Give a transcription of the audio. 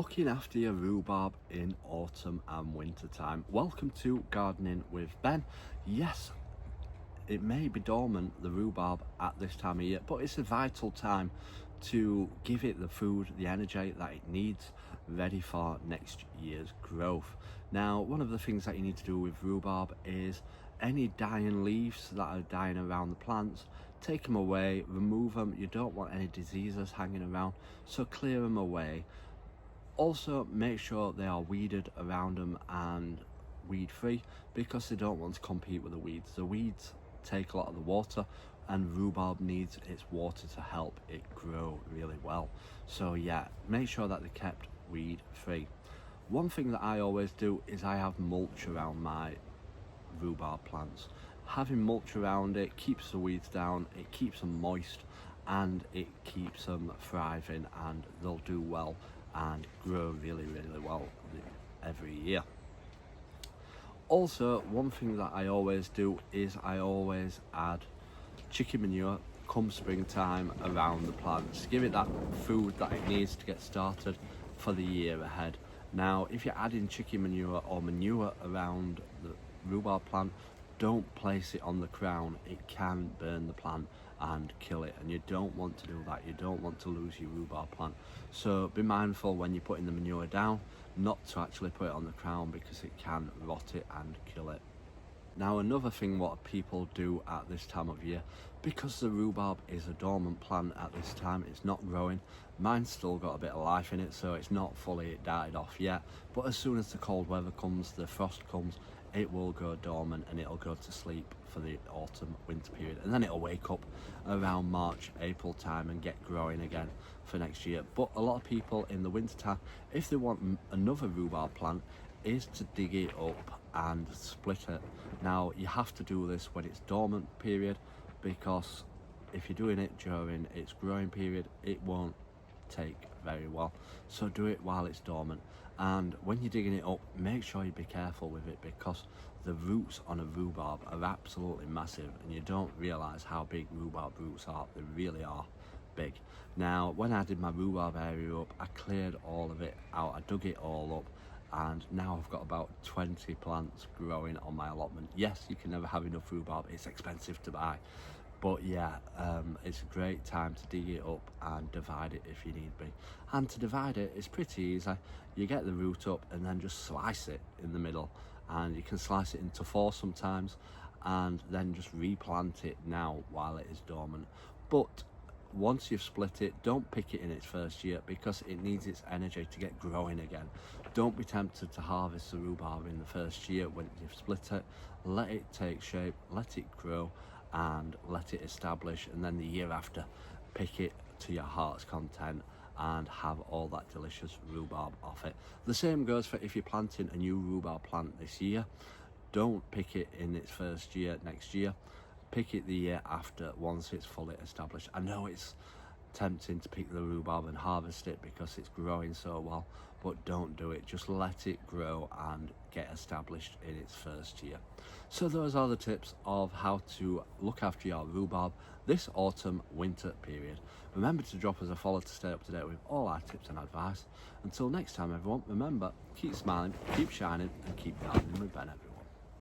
looking after your rhubarb in autumn and winter time. Welcome to Gardening with Ben. Yes, it may be dormant, the rhubarb, at this time of year, but it's a vital time to give it the food, the energy that it needs, ready for next year's growth. Now, one of the things that you need to do with rhubarb is any dying leaves that are dying around the plants, take them away, remove them. You don't want any diseases hanging around, so clear them away. Also, make sure they are weeded around them and weed free, because they don't want to compete with the weeds. The weeds take a lot of the water, and rhubarb needs its water to help it grow really well. So yeah, make sure that they're kept weed free. One thing that I always do is I have mulch around my rhubarb plants. Having mulch around it keeps the weeds down, it keeps them moist, and it keeps them thriving, and they'll do well and grow really well every year. Also, one thing that I always do is I always add chicken manure come springtime around the plants. Give it that food that it needs to get started for the year ahead. Now, if you're adding chicken manure or manure around the rhubarb plant, don't place it on the crown. It can burn the plant and kill it, and you don't want to do that. You don't want to lose your rhubarb plant. So be mindful when you're putting the manure down not to actually put it on the crown, because it can rot it and kill it. Now, another thing what people do at this time of year, because the rhubarb is a dormant plant at this time, it's not growing. Mine's still got a bit of life in it, so it's not fully died off yet, but as soon as the cold weather comes, the frost comes, it will go dormant and it'll go to sleep for the autumn winter period, and then it'll wake up around March, April time and get growing again for next year. But a lot of people in the winter time, if they want another rhubarb plant, is to dig it up and split it. Now, you have to do this when it's dormant period, because if you're doing it during its growing period, it won't take very well. So do it while it's dormant, and when you're digging it up, make sure you be careful with it, because the roots on a rhubarb are absolutely massive, and you don't realize how big rhubarb roots are. They really are big. Now, when I did my rhubarb area up, I cleared all of it out, I dug it all up, and now I've got about 20 plants growing on my allotment. Yes, you can never have enough rhubarb, it's expensive to buy, but yeah, it's a great time to dig it up and divide it if you need be. And to divide it is pretty easy. You get the root up and then just slice it in the middle, and you can slice it into 4 sometimes, and then just replant it now while it is dormant. But once you've split it, don't pick it in its first year, because it needs its energy to get growing again. Don't be tempted to harvest the rhubarb in the first year when you've split it. Let it take shape, let it grow, and let it establish, and then the year after, pick it to your heart's content and have all that delicious rhubarb off it. The same goes for if you're planting a new rhubarb plant this year. Don't pick it in its first year next year. Pick it the year after, once it's fully established. I know it's tempting to pick the rhubarb and harvest it because it's growing so well, but don't do it. Just let it grow and get established in its first year. So those are the tips of how to look after your rhubarb this autumn winter period. Remember to drop us a follow to stay up to date with all our tips and advice. Until next time, everyone, remember, keep smiling, keep shining, and keep gardening with Ben, everyone.